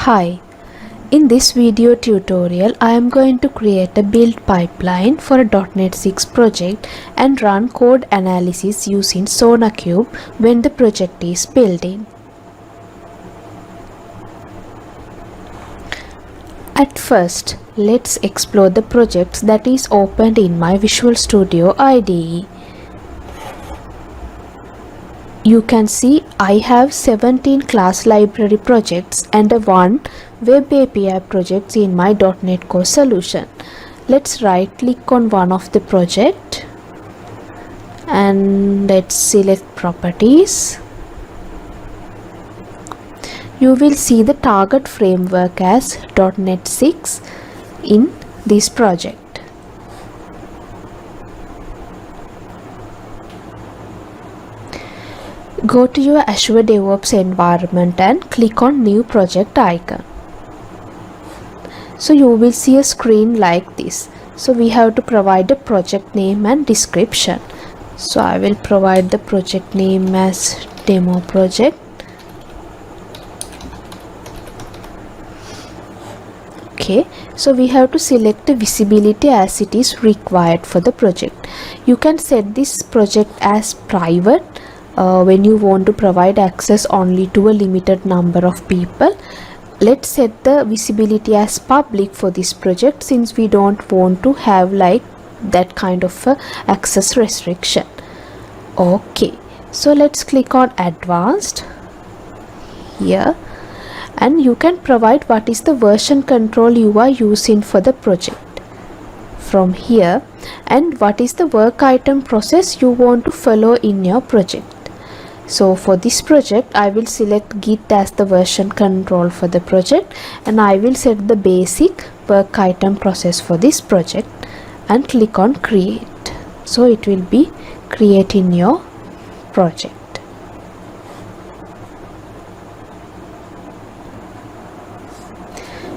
Hi, in this video tutorial I am going to create a build pipeline for a .NET 6 project and run code analysis using SonarQube when the project is building. At first, let's explore the projects that is opened in my Visual Studio IDE. You can see I have 17 class library projects and a 1 web API projects in my .NET Core solution. Let's right click on one of the project and let's select properties. You will see the target framework as .NET 6 in this project. Go to your Azure DevOps environment and click on New Project icon. So you will see a screen like this. So we have to provide a project name and description. So I will provide the project name as demo project. Okay, so we have to select the visibility as it is required for the project. You can set this project as private when you want to provide access only to a limited number of people. Let's set the visibility as public for this project since we don't want to have like that kind of access restriction. Okay, so let's click on advanced here and you can provide what is the version control you are using for the project from here and what is the work item process you want to follow in your project. So for this project I will select Git as the version control for the project and I will set the basic work item process for this project and click on create. So it will be create in your project.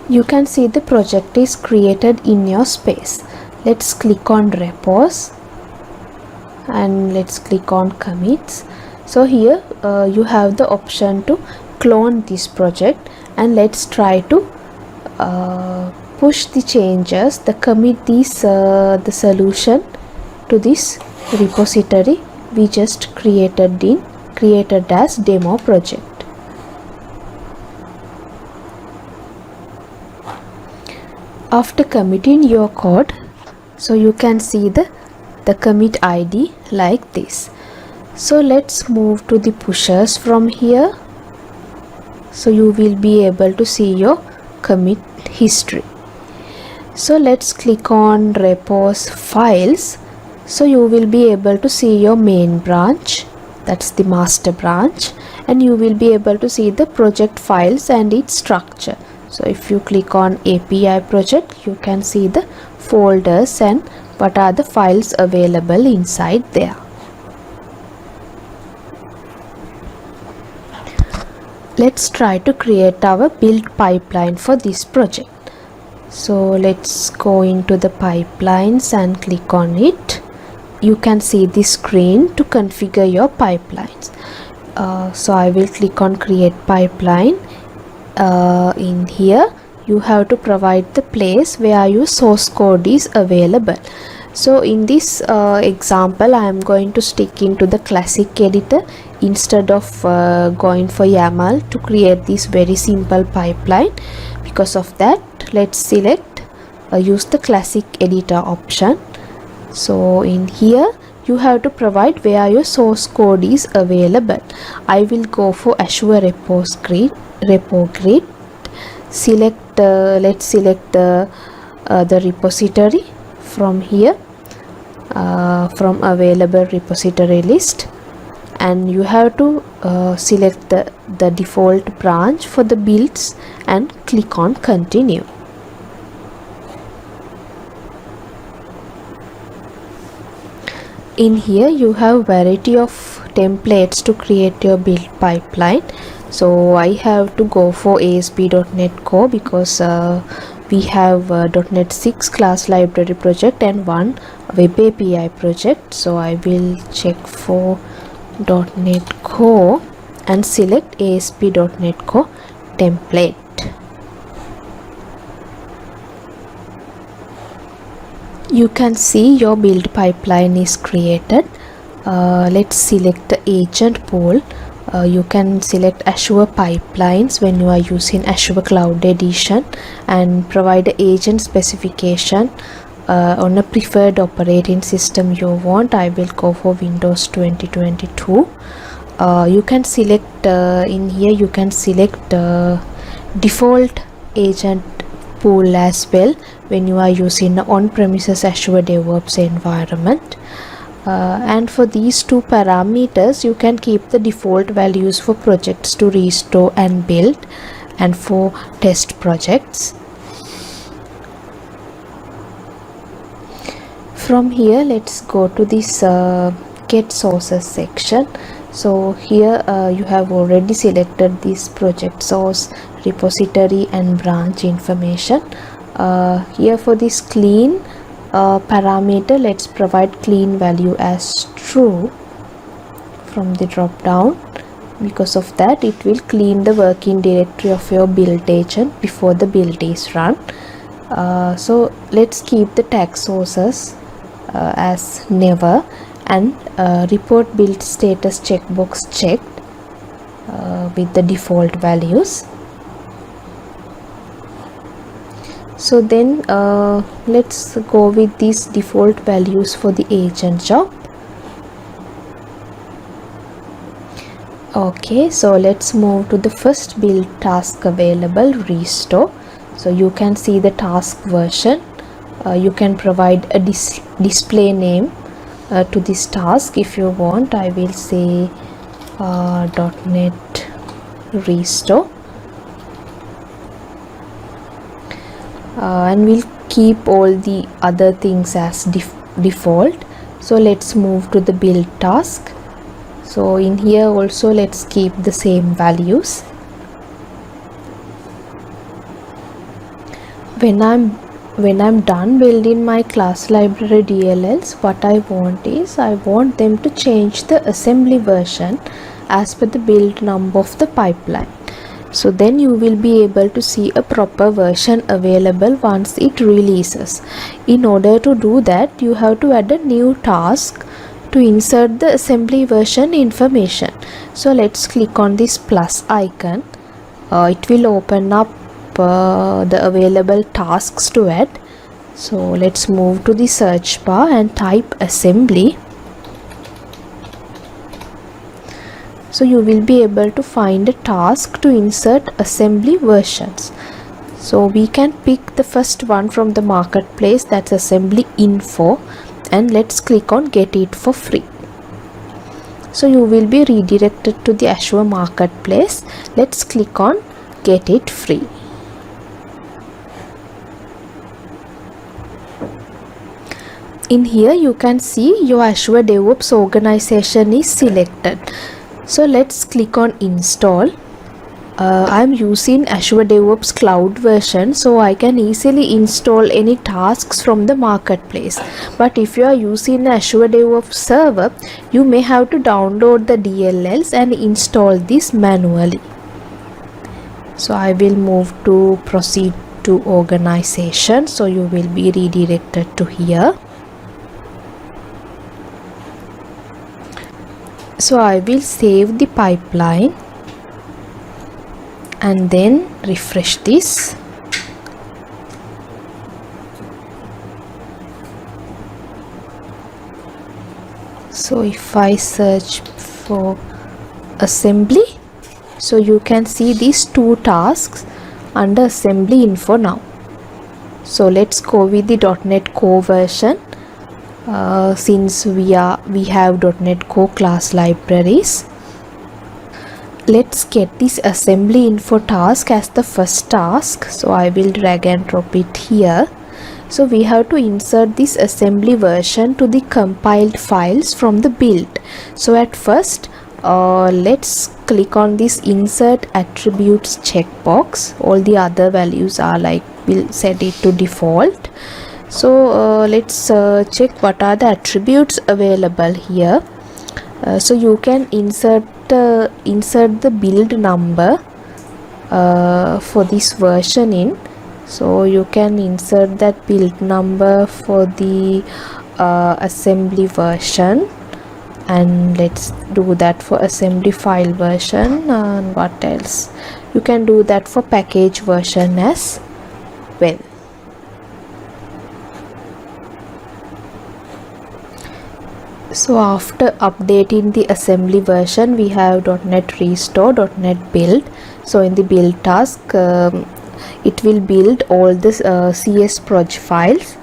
You can see the project is created in your space. Let's click on repos and let's click on commits. So here you have the option to clone this project and let's try to push the changes, commit this the solution to this repository we just created as demo project. After committing your code, so you can see the commit ID like this. So let's move to the pushers from here. So you will be able to see your commit history. So let's click on repos files. So you will be able to see your main branch, that's the master branch, and you will be able to see the project files and its structure. So if you click on API project, you can see the folders and what are the files available inside there. Let's try to create our build pipeline for this project. So let's go into the pipelines and click on it. You can see this screen to configure your pipelines. So I will click on create pipeline. In here you have to provide the place where your source code is available. So in this example I am going to stick into the classic editor instead of going for YAML to create this very simple pipeline. Because of that, let's select use the classic editor option. So in here you have to provide where your source code is available. I will go for Azure repo grid. Select let's select the repository from here from available repository list, and you have to select the default branch for the builds and click on continue. In here you have variety of templates to create your build pipeline. So I have to go for ASP.NET Core because we have .NET 6 class library project and 1 web API project. So I will check for .NET Core and select ASP.NET Core template. You can see your build pipeline is created. Let's select the agent pool. You can select Azure pipelines when you are using Azure Cloud Edition and provide the agent specification on a preferred operating system you want. I will go for Windows 2022. You can select in here you can select default agent pool as well when you are using the on-premises Azure DevOps environment. And for these two parameters you can keep the default values for projects to restore and build and for test projects. From here let's go to this get sources section. So here you have already selected this project source, repository and branch information. Here for this clean parameter, let's provide clean value as true from the drop down. Because of that it will clean the working directory of your build agent before the build is run. So let's keep the tag sources as never, and report build status checkbox checked with the default values. So then let's go with these default values for the agent job. Okay, so let's move to the first build task available, restore. So you can see the task version. You can provide a display name to this task if you want. I will say .NET restore, and we'll keep all the other things as default. So let's move to the build task. So in here also let's keep the same values. When I'm done building my class library DLLs, what I want is I want them to change the assembly version as per the build number of the pipeline. So then you will be able to see a proper version available once it releases. In order to do that, you have to add a new task to insert the assembly version information. So let's click on this plus icon. It will open up the available tasks to add. So let's move to the search bar and type assembly. So you will be able to find a task to insert assembly versions. So we can pick the first one from the marketplace, that's assembly info, and let's click on get it for free. So you will be redirected to the Azure marketplace. Let's click on get it free. In here you can see your Azure DevOps organization is selected. So let's click on install. I'm using Azure DevOps Cloud version, so I can easily install any tasks from the marketplace. But if you are using Azure DevOps server, you may have to download the DLLs and install this manually. So I will move to proceed to organization. So you will be redirected to here. So I will save the pipeline and then refresh this. So if I search for assembly, so you can see these two tasks under assembly info now. So let's go with the .NET Core version. Since we have .NET Core class libraries, let's get this assembly info task as the first task. So I will drag and drop it here. So we have to insert this assembly version to the compiled files from the build. So at first let's click on this insert attributes checkbox. All the other values are like, we'll set it to default. So let's check what are the attributes available here. So you can insert the build number for this version in. So you can insert that build number for the assembly version, and let's do that for assembly file version. And what else? You can do that for package version as well. So after updating the assembly version, we have .NET Restore, .NET Build. So in the build task, it will build all the CS proj files.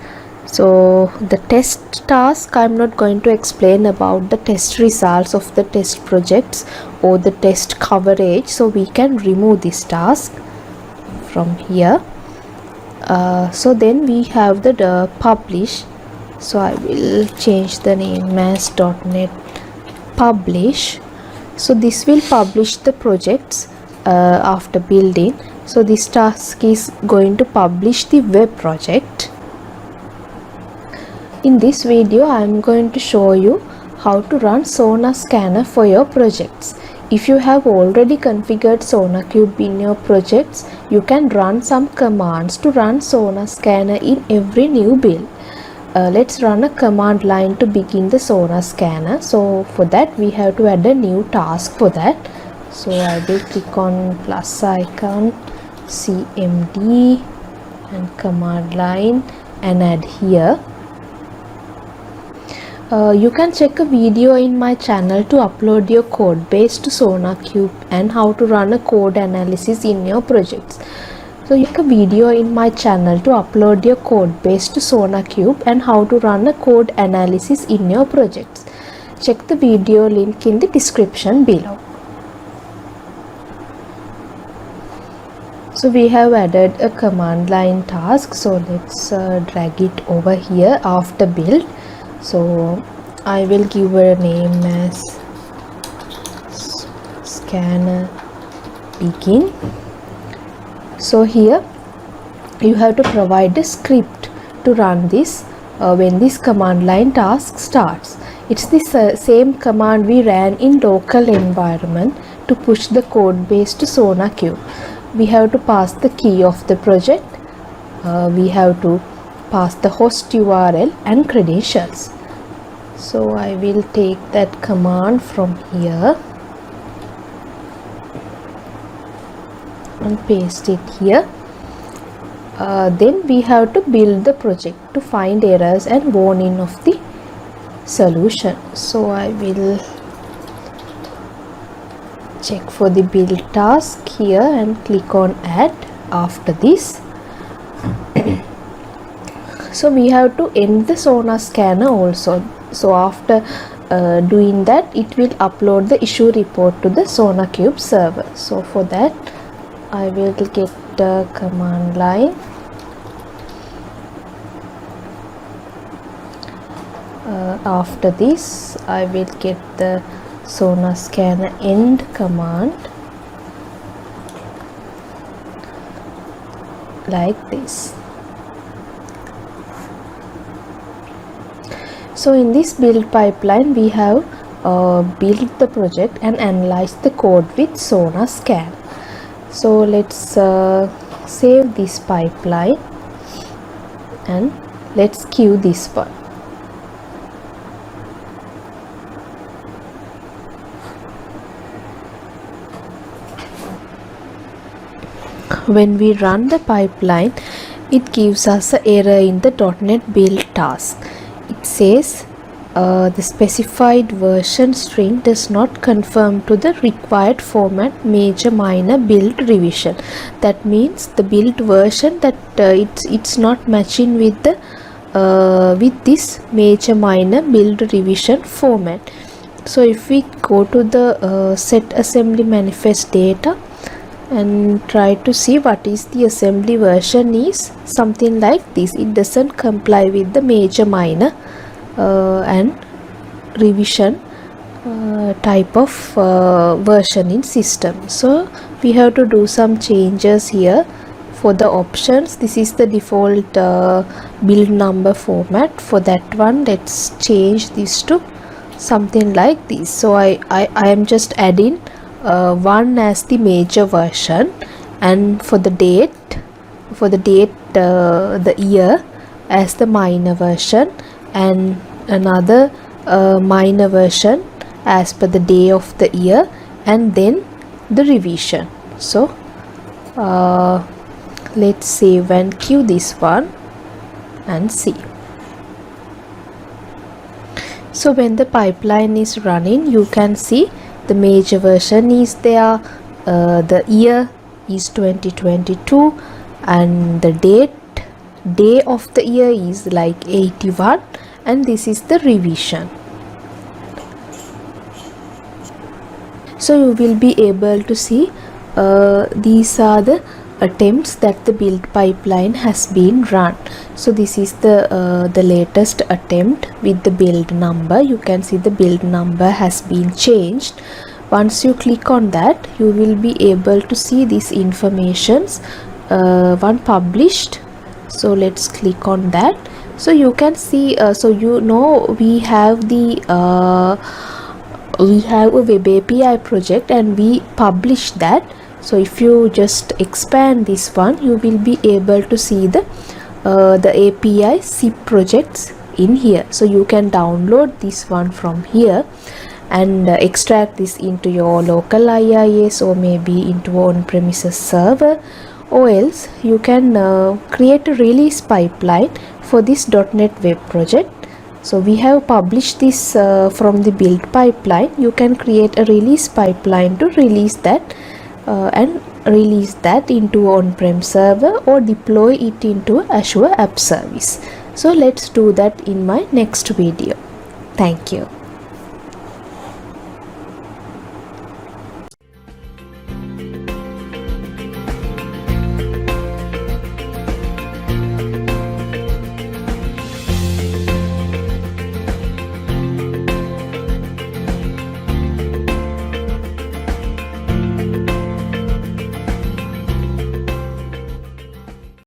So the test task, I'm not going to explain about the test results of the test projects or the test coverage. So we can remove this task from here. So then we have the publish. So I will change the name as .NET Publish. So this will publish the projects after building. So this task is going to publish the web project. In this video, I am going to show you how to run Sonar Scanner for your projects. If you have already configured SonarQube in your projects, you can run some commands to run Sonar Scanner in every new build. Let's run a command line to begin the Sonar Scanner. So for that, we have to add a new task for that. So I will click on plus icon, cmd and command line and add here. You can check a video in my channel to upload your code base to SonarQube and how to run a code analysis in your projects. So you have a video in my channel to upload your code base to SonarQube and how to run a code analysis in your projects. Check the video link in the description below. So we have added a command line task. So let's drag it over here after build. So I will give a name as scanner begin. So here you have to provide a script to run this when this command line task starts. It's the same command we ran in local environment to push the code base to SonarQube. We have to pass the key of the project. We have to pass the host URL and credentials. So I will take that command from here and paste it here. Then we have to build the project to find errors and warning of the solution. So I will check for the build task here and click on add after this. So we have to end the Sonar Scanner also. So after doing that, it will upload the issue report to the SonarQube server. So for that, I will get the command line. After this, I will get the Sonar Scanner end command like this. So in this build pipeline, we have built the project and analyzed the code with Sonar Scan. So let's save this pipeline and let's queue this one. When we run the pipeline, it gives us an error in the .NET build task. It says the specified version string does not conform to the required format major minor build revision. That means the build version that it's not matching with the with this major minor build revision format. So if we go to the set assembly manifest data and try to see what is the assembly version is something like this, it doesn't comply with the major minor and revision type of version in system. So we have to do some changes here for the options. This is the default build number format. For that one, let's change this to something like this. So I am just adding 1 as the major version, and for the date the year as the minor version and another minor version as per the day of the year, and then the revision. So let's save and queue this one and see. So when the pipeline is running, you can see the major version is there, the year is 2022, and the day of the year is like 81, and this is the revision. So you will be able to see these are the attempts that the build pipeline has been run. So this is the latest attempt with the build number. You can see the build number has been changed. Once you click on that, you will be able to see these informations, one published. So let's click on that. So you can see, so you know we have the we have a web API project and we publish that. So if you just expand this one, you will be able to see the API zip projects in here. So you can download this one from here and extract this into your local IIS or maybe into on-premises server, or else you can create a release pipeline for this .NET Web project. So we have published this from the build pipeline. You can create a release pipeline to release that and release that into on-prem server or deploy it into Azure App Service. So let's do that in my next video. Thank you.